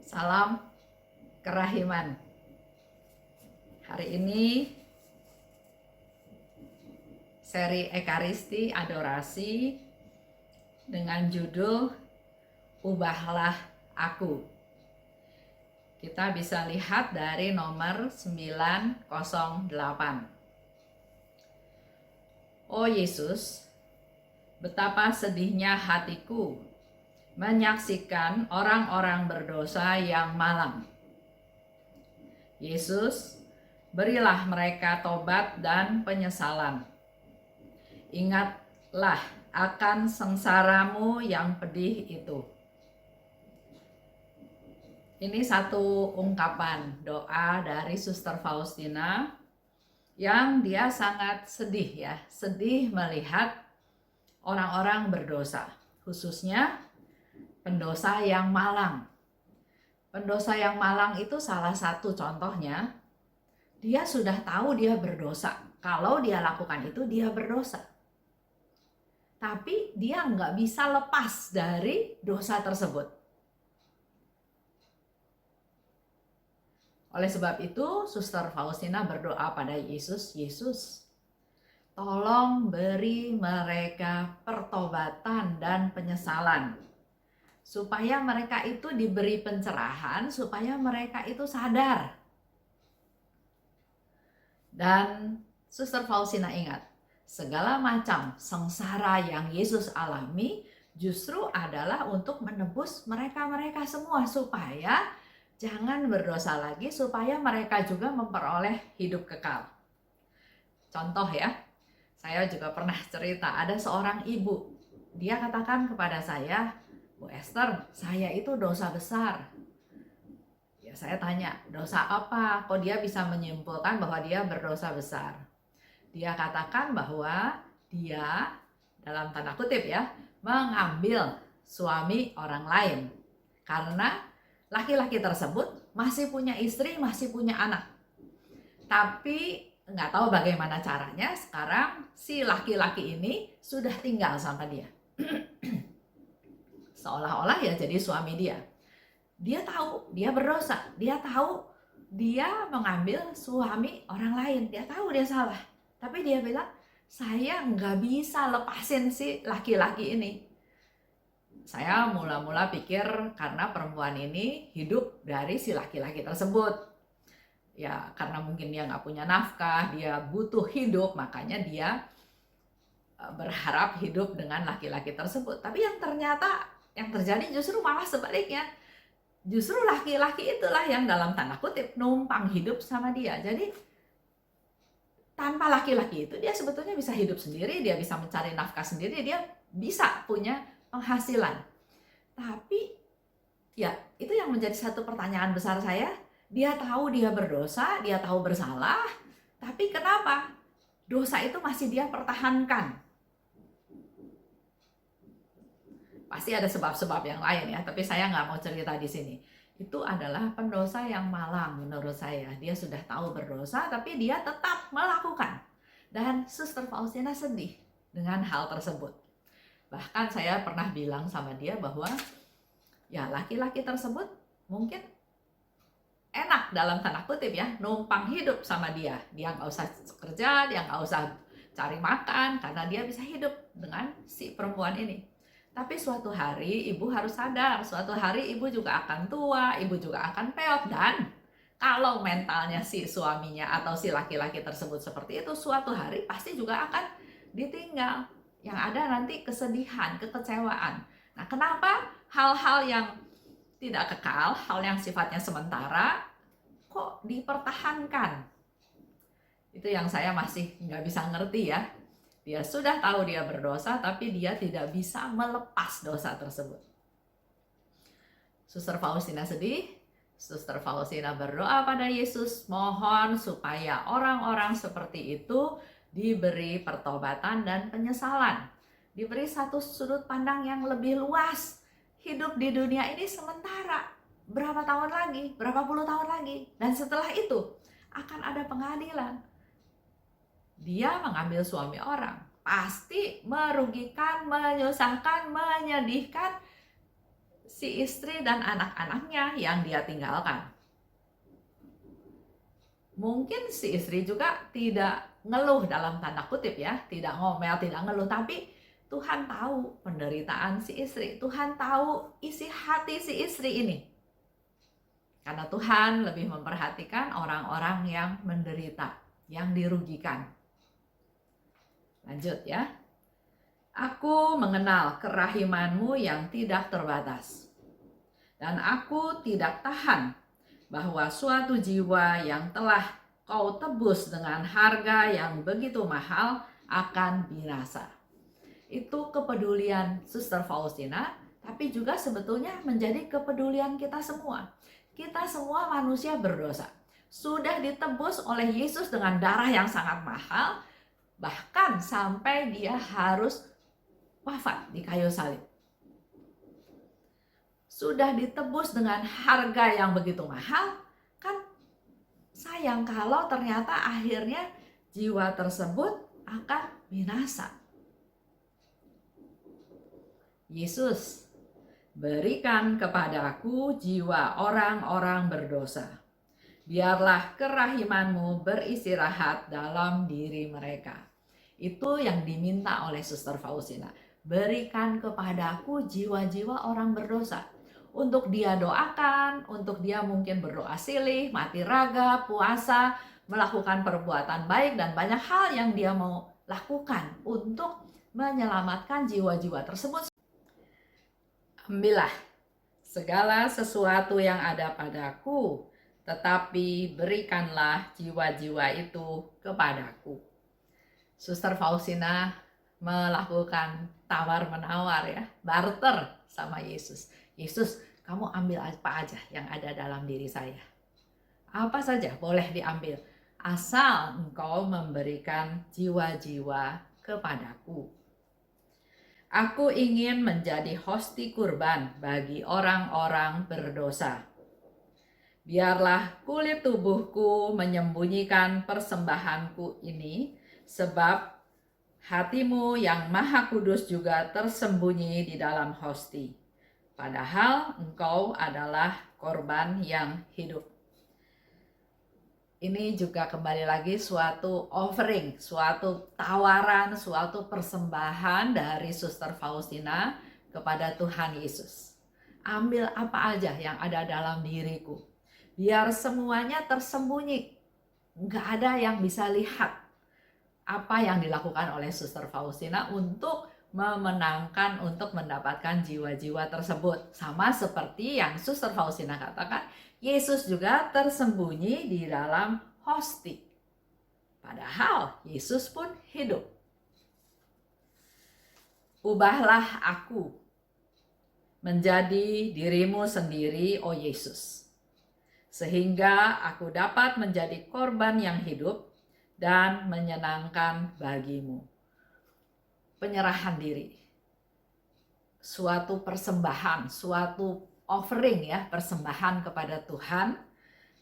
Salam kerahiman. Hari ini seri Ekaristi Adorasi dengan judul Ubahlah Aku. Kita bisa lihat dari nomor 908. Oh Yesus, betapa sedihnya hatiku menyaksikan orang-orang berdosa yang malang. Yesus, berilah mereka tobat dan penyesalan. Ingatlah akan sengsaramu yang pedih itu. Ini satu ungkapan doa dari Suster Faustina yang dia sangat sedih ya, sedih melihat orang-orang berdosa, khususnya pendosa yang malang. Pendosa yang malang itu salah satu contohnya, dia sudah tahu dia berdosa. Kalau dia lakukan itu, dia berdosa. Tapi dia nggak bisa lepas dari dosa tersebut. Oleh sebab itu, Suster Faustina berdoa pada Yesus, Yesus, tolong beri mereka pertobatan dan penyesalan, supaya mereka itu diberi pencerahan, supaya mereka itu sadar. Dan Suster Faustina ingat, segala macam sengsara yang Yesus alami justru adalah untuk menebus mereka-mereka semua, supaya jangan berdosa lagi, supaya mereka juga memperoleh hidup kekal. Contoh ya, saya juga pernah cerita, ada seorang ibu, dia katakan kepada saya, Bu Esther, saya itu dosa besar. Ya saya tanya, dosa apa? Kok dia bisa menyimpulkan bahwa dia berdosa besar? Dia katakan bahwa dia, dalam tanda kutip ya, mengambil suami orang lain. Karena laki-laki tersebut masih punya istri, masih punya anak. Tapi nggak tahu bagaimana caranya, sekarang si laki-laki ini sudah tinggal sama dia. Seolah-olah ya jadi suami dia. Dia tahu dia berdosa, dia tahu dia mengambil suami orang lain, dia tahu dia salah. Tapi dia bilang, saya nggak bisa lepasin si laki-laki ini. Saya mula-mula pikir karena perempuan ini hidup dari si laki-laki tersebut. Ya karena mungkin dia nggak punya nafkah, dia butuh hidup, makanya dia berharap hidup dengan laki-laki tersebut. Tapi yang ternyata yang terjadi justru malah sebaliknya. Justru laki-laki itulah yang dalam tanda kutip numpang hidup sama dia. Jadi tanpa laki-laki itu dia sebetulnya bisa hidup sendiri, dia bisa mencari nafkah sendiri, dia bisa punya penghasilan. Tapi ya itu yang menjadi satu pertanyaan besar saya. Dia tahu dia berdosa, dia tahu bersalah, tapi kenapa dosa itu masih dia pertahankan? Pasti ada sebab-sebab yang lain ya, tapi saya nggak mau cerita di sini. Itu adalah pendosa yang malang menurut saya. Dia sudah tahu berdosa, tapi dia tetap melakukan. Dan Suster Faustina sedih dengan hal tersebut. Bahkan saya pernah bilang sama dia bahwa ya laki-laki tersebut mungkin enak dalam tanda kutip ya, numpang hidup sama dia. Dia nggak usah kerja, dia nggak usah cari makan, karena dia bisa hidup dengan si perempuan ini. Tapi suatu hari ibu harus sadar, suatu hari ibu juga akan tua, ibu juga akan peot. Dan kalau mentalnya si suaminya atau si laki-laki tersebut seperti itu, suatu hari pasti juga akan ditinggal. Yang ada nanti kesedihan, kekecewaan. Nah kenapa hal-hal yang tidak kekal, hal yang sifatnya sementara, kok dipertahankan? Itu yang saya masih nggak bisa ngerti ya. Dia sudah tahu dia berdosa, tapi dia tidak bisa melepas dosa tersebut. Suster Faustina sedih, Suster Faustina berdoa pada Yesus, mohon supaya orang-orang seperti itu diberi pertobatan dan penyesalan. Diberi satu sudut pandang yang lebih luas. Hidup di dunia ini sementara. Berapa tahun lagi? Berapa puluh tahun lagi? Dan setelah itu akan ada pengadilan. Dia mengambil suami orang, pasti merugikan, menyusahkan, menyedihkan si istri dan anak-anaknya yang dia tinggalkan. Mungkin si istri juga tidak ngeluh dalam tanda kutip ya, tidak ngomel, tidak ngeluh, tapi Tuhan tahu penderitaan si istri, Tuhan tahu isi hati si istri ini. Karena Tuhan lebih memperhatikan orang-orang yang menderita, yang dirugikan. Lanjut ya. Aku mengenal kerahimanmu yang tidak terbatas. Dan aku tidak tahan bahwa suatu jiwa yang telah kau tebus dengan harga yang begitu mahal akan binasa. Itu kepedulian Suster Faustina, tapi juga sebetulnya menjadi kepedulian kita semua. Kita semua manusia berdosa. Sudah ditebus oleh Yesus dengan darah yang sangat mahal, bahkan sampai dia harus wafat di kayu salib. Sudah ditebus dengan harga yang begitu mahal, kan sayang kalau ternyata akhirnya jiwa tersebut akan binasa. Yesus, berikan kepadaku jiwa orang-orang berdosa. Biarlah kerahimanmu beristirahat dalam diri mereka. Itu yang diminta oleh Suster Faustina. Berikan kepadaku jiwa-jiwa orang berdosa. Untuk dia doakan, untuk dia mungkin berdoa silih, mati raga, puasa, melakukan perbuatan baik, dan banyak hal yang dia mau lakukan untuk menyelamatkan jiwa-jiwa tersebut. Ambillah segala sesuatu yang ada padaku, tetapi berikanlah jiwa-jiwa itu kepadaku. Suster Faustina melakukan tawar-menawar ya, barter sama Yesus. Yesus, kamu ambil apa aja yang ada dalam diri saya. Apa saja boleh diambil, asal engkau memberikan jiwa-jiwa kepadaku. Aku ingin menjadi hosti kurban bagi orang-orang berdosa. Biarlah kulit tubuhku menyembunyikan persembahanku ini, sebab hatimu yang maha kudus juga tersembunyi di dalam hosti. Padahal engkau adalah korban yang hidup. Ini juga kembali lagi suatu offering, suatu tawaran, suatu persembahan dari Suster Faustina kepada Tuhan Yesus. Ambil apa aja yang ada dalam diriku, biar semuanya tersembunyi. Nggak ada yang bisa lihat apa yang dilakukan oleh Suster Faustina untuk memenangkan, untuk mendapatkan jiwa-jiwa tersebut. Sama seperti yang Suster Faustina katakan, Yesus juga tersembunyi di dalam hosti. Padahal Yesus pun hidup. Ubahlah aku menjadi dirimu sendiri, oh Yesus, sehingga aku dapat menjadi korban yang hidup dan menyenangkan bagimu. Penyerahan diri, suatu persembahan, suatu offering ya, persembahan kepada Tuhan,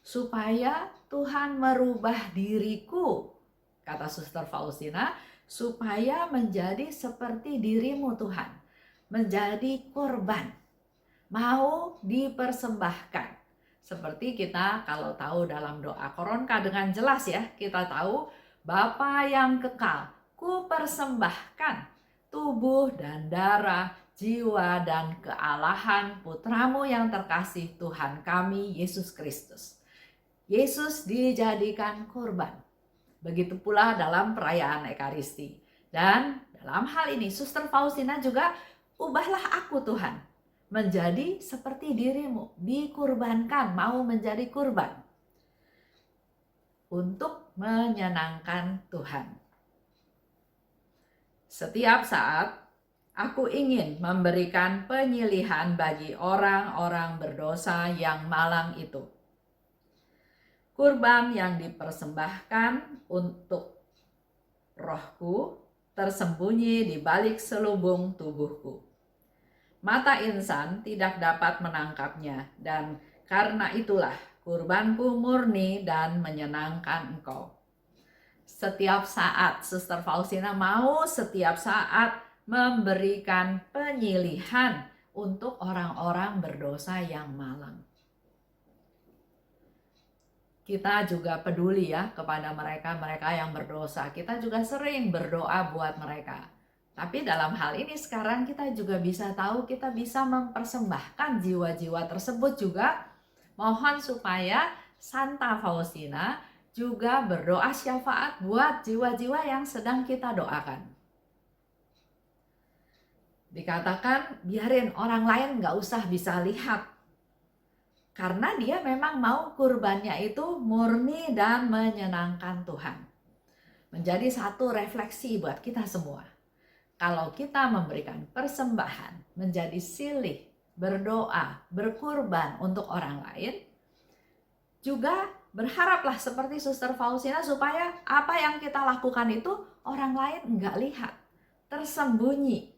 supaya Tuhan merubah diriku, kata Suster Faustina, supaya menjadi seperti dirimu Tuhan, menjadi korban, mau dipersembahkan. Seperti kita kalau tahu dalam doa Koronka dengan jelas ya, kita tahu Bapa yang kekal, ku persembahkan tubuh dan darah, jiwa dan kealahan putramu yang terkasih Tuhan kami Yesus Kristus. Yesus dijadikan korban. Begitu pula dalam perayaan Ekaristi. Dan dalam hal ini Suster Faustina juga, ubahlah aku Tuhan menjadi seperti dirimu, dikurbankan, mau menjadi kurban untuk menyenangkan Tuhan. Setiap saat aku ingin memberikan penyilihan bagi orang-orang berdosa yang malang itu. Kurban yang dipersembahkan untuk rohku tersembunyi di balik selubung tubuhku. Mata insan tidak dapat menangkapnya, dan karena itulah kurbanku murni dan menyenangkan engkau. Setiap saat Suster Faustina mau setiap saat memberikan penyilihan untuk orang-orang berdosa yang malang. Kita juga peduli ya kepada mereka yang berdosa. Kita juga sering berdoa buat mereka. Tapi dalam hal ini sekarang kita juga bisa tahu, kita bisa mempersembahkan jiwa-jiwa tersebut juga. Mohon supaya Santa Faustina juga berdoa syafaat buat jiwa-jiwa yang sedang kita doakan. Dikatakan biarin orang lain nggak usah bisa lihat. Karena dia memang mau kurbannya itu murni dan menyenangkan Tuhan. Menjadi satu refleksi buat kita semua. Kalau kita memberikan persembahan, menjadi silih, berdoa, berkurban untuk orang lain, juga berharaplah seperti Suster Faustina supaya apa yang kita lakukan itu orang lain nggak lihat, tersembunyi.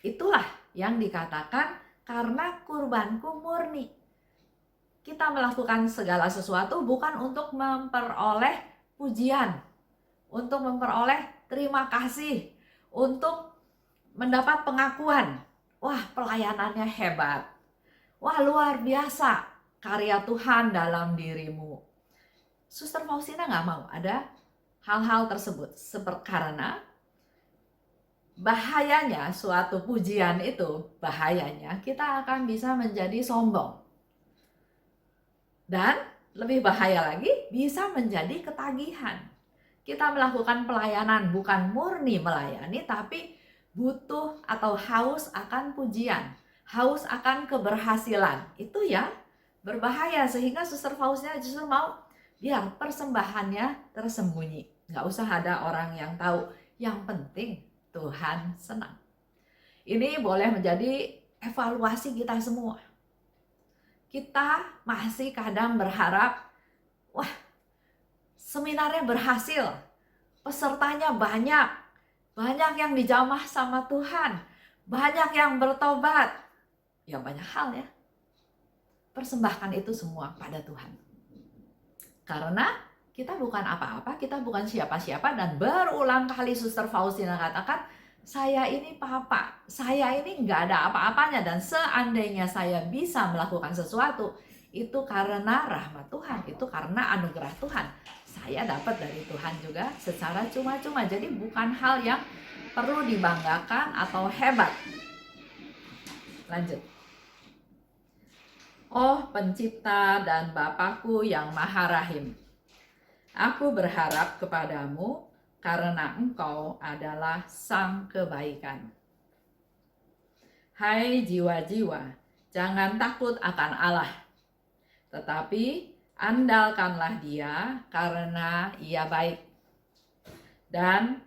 Itulah yang dikatakan karena kurbanku murni. Kita melakukan segala sesuatu bukan untuk memperoleh pujian, untuk memperoleh terima kasih, untuk mendapat pengakuan. Wah, pelayanannya hebat. Wah, luar biasa karya Tuhan dalam dirimu. Suster Faustina nggak mau ada hal-hal tersebut. Karena bahayanya suatu pujian itu, bahayanya kita akan bisa menjadi sombong. Dan lebih bahaya lagi, bisa menjadi ketagihan. Kita melakukan pelayanan bukan murni melayani, tapi butuh atau haus akan pujian, haus akan keberhasilan. Itu ya berbahaya, sehingga Suster Faustina justru mau biar persembahannya tersembunyi. Nggak usah ada orang yang tahu. Yang penting Tuhan senang. Ini boleh menjadi evaluasi kita semua. Kita masih kadang berharap, wah, seminarnya berhasil, pesertanya banyak yang dijamah sama Tuhan, banyak yang bertobat. Ya banyak hal ya. Persembahkan itu semua pada Tuhan. Karena kita bukan apa-apa, kita bukan siapa-siapa, dan berulang kali Suster Faustina katakan, saya ini papa, saya ini nggak ada apa-apanya, dan seandainya saya bisa melakukan sesuatu, itu karena rahmat Tuhan, itu karena anugerah Tuhan. Saya dapat dari Tuhan juga secara cuma-cuma, jadi bukan hal yang perlu dibanggakan atau hebat. Lanjut. Oh Pencipta dan Bapakku yang Maha Rahim, aku berharap kepadamu karena Engkau adalah Sang Kebaikan. Hai jiwa-jiwa, jangan takut akan Allah, tetapi andalkanlah Dia karena Ia baik, dan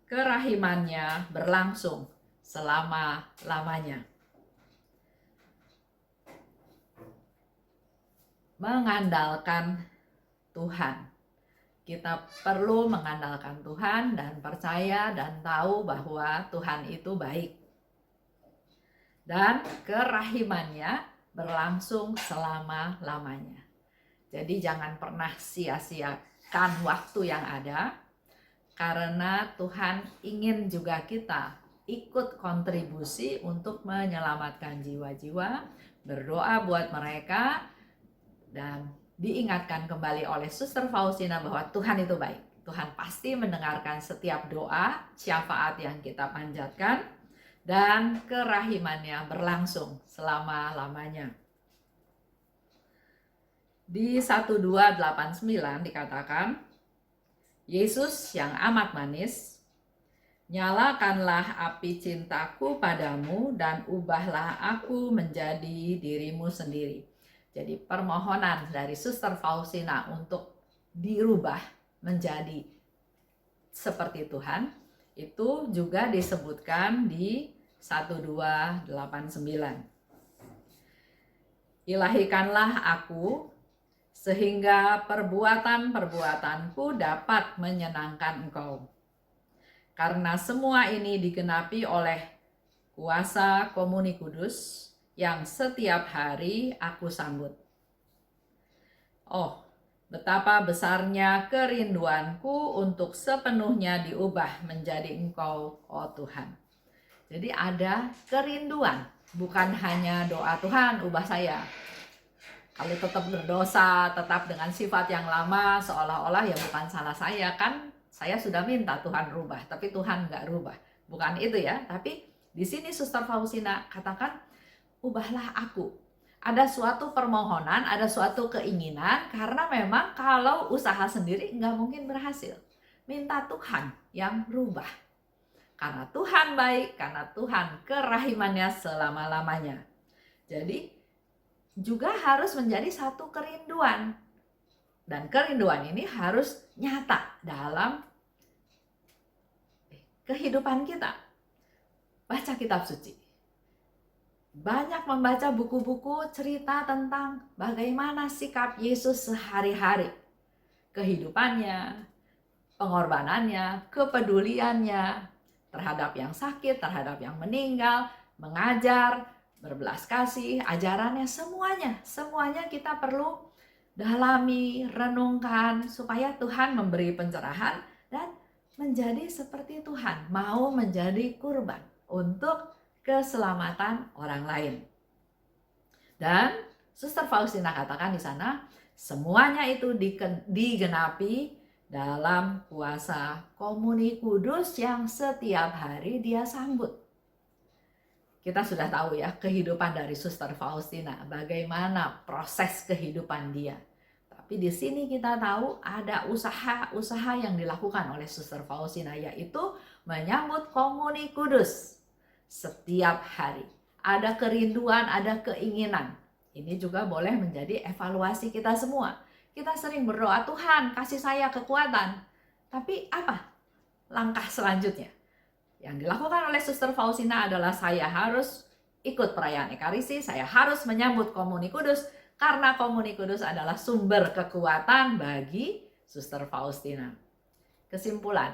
kerahimannya berlangsung selama-lamanya. Mengandalkan Tuhan. Kita perlu mengandalkan Tuhan dan percaya dan tahu bahwa Tuhan itu baik. Dan kerahimannya berlangsung selama-lamanya. Jadi jangan pernah sia-siakan waktu yang ada, karena Tuhan ingin juga kita ikut kontribusi untuk menyelamatkan jiwa-jiwa, berdoa buat mereka, dan diingatkan kembali oleh Suster Faustina bahwa Tuhan itu baik. Tuhan pasti mendengarkan setiap doa, syafaat yang kita panjatkan, dan kerahimannya berlangsung selama-lamanya. Di 1289 dikatakan, Yesus yang amat manis, nyalakanlah api cintaku padamu dan ubahlah aku menjadi dirimu sendiri. Jadi permohonan dari Suster Faustina untuk dirubah menjadi seperti Tuhan, itu juga disebutkan di 1289. Ilahikanlah aku, sehingga perbuatan-perbuatanku dapat menyenangkan Engkau. Karena semua ini digenapi oleh kuasa Komuni Kudus, yang setiap hari aku sambut. Oh, betapa besarnya kerinduanku untuk sepenuhnya diubah menjadi Engkau, oh Tuhan. Jadi ada kerinduan Bukan hanya doa, Tuhan ubah saya. Kalau tetap berdosa, tetap dengan sifat yang lama, seolah-olah ya bukan salah saya. Kan saya sudah minta Tuhan rubah, tapi Tuhan nggak rubah. Bukan itu ya, tapi di sini Suster Faustina katakan, ubahlah aku. Ada suatu permohonan, ada suatu keinginan, karena memang kalau usaha sendiri nggak mungkin berhasil. Minta Tuhan yang rubah. Karena Tuhan baik, karena Tuhan kerahimannya selama-lamanya. Jadi juga harus menjadi satu kerinduan. Dan kerinduan ini harus nyata dalam kehidupan kita. Baca kitab suci. Banyak membaca buku-buku cerita tentang bagaimana sikap Yesus sehari-hari. Kehidupannya, pengorbanannya, kepeduliannya terhadap yang sakit, terhadap yang meninggal, mengajar, berbelas kasih, ajarannya, semuanya kita perlu dalami, renungkan supaya Tuhan memberi pencerahan dan menjadi seperti Tuhan, mau menjadi kurban untuk keselamatan orang lain. Dan Suster Faustina katakan di sana, semuanya itu digenapi dalam puasa Komuni Kudus yang setiap hari dia sambut. Kita sudah tahu ya kehidupan dari Suster Faustina, bagaimana proses kehidupan dia. Tapi di sini kita tahu ada usaha-usaha yang dilakukan oleh Suster Faustina, yaitu menyambut Komuni Kudus setiap hari. Ada kerinduan, ada keinginan. Ini juga boleh menjadi evaluasi kita semua. Kita sering berdoa, Tuhan kasih saya kekuatan. Tapi apa langkah selanjutnya? Yang dilakukan oleh Suster Faustina adalah saya harus ikut perayaan Ekaristi, saya harus menyambut Komuni Kudus, karena Komuni Kudus adalah sumber kekuatan bagi Suster Faustina. Kesimpulan,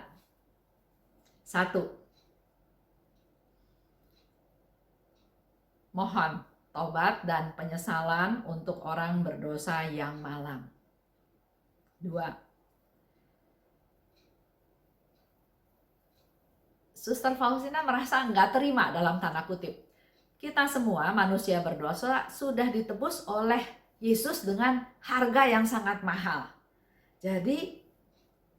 1. Mohon tobat dan penyesalan untuk orang berdosa yang malang. 2. Suster Faustina merasa nggak terima dalam tanda kutip. Kita semua manusia berdosa sudah ditebus oleh Yesus dengan harga yang sangat mahal. Jadi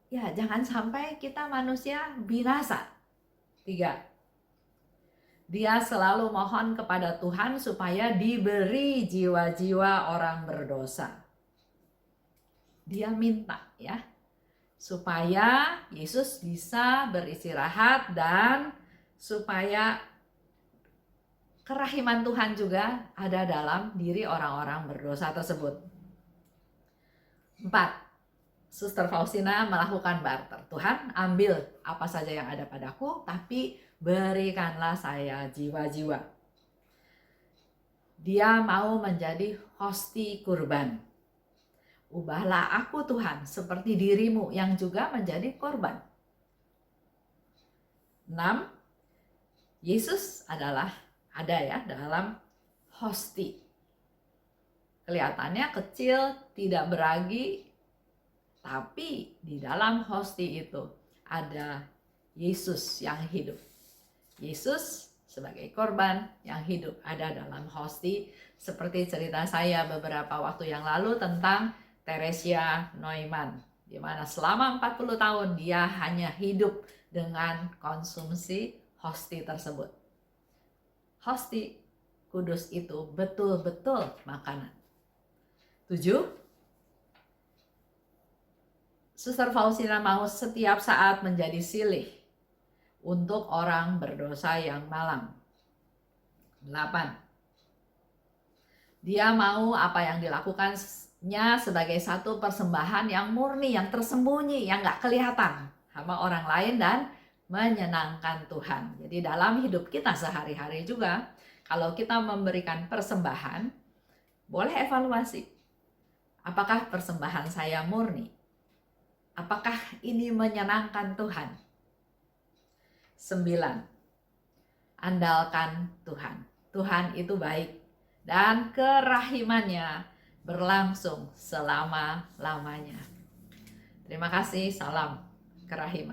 ya jangan sampai kita manusia binasa. 3. Dia selalu mohon kepada Tuhan supaya diberi jiwa-jiwa orang berdosa. Dia minta ya, supaya Yesus bisa beristirahat dan supaya kerahiman Tuhan juga ada dalam diri orang-orang berdosa tersebut. 4. Suster Faustina melakukan barter. Tuhan, ambil apa saja yang ada padaku, tapi berikanlah saya jiwa-jiwa. Dia mau menjadi hosti kurban. Ubahlah aku Tuhan seperti dirimu yang juga menjadi korban. 6. Yesus ada ya dalam hosti. Kelihatannya kecil, tidak beragi, tapi di dalam hosti itu ada Yesus yang hidup. Yesus sebagai korban yang hidup ada dalam hosti, seperti cerita saya beberapa waktu yang lalu tentang Teresia Neumann, di mana selama 40 tahun dia hanya hidup dengan konsumsi hosti tersebut. Hosti kudus itu betul-betul makanan. 7. Suster Faustina mau setiap saat menjadi silih untuk orang berdosa yang malang. 8. Dia mau apa yang dilakukannya sebagai satu persembahan yang murni, yang tersembunyi, yang gak kelihatan sama orang lain dan menyenangkan Tuhan. Jadi dalam hidup kita sehari-hari juga, kalau kita memberikan persembahan, boleh evaluasi. Apakah persembahan saya murni? Apakah ini menyenangkan Tuhan? 9. Andalkan Tuhan. Tuhan itu baik dan kerahimannya berlangsung selama-lamanya. Terima kasih, salam kerahiman.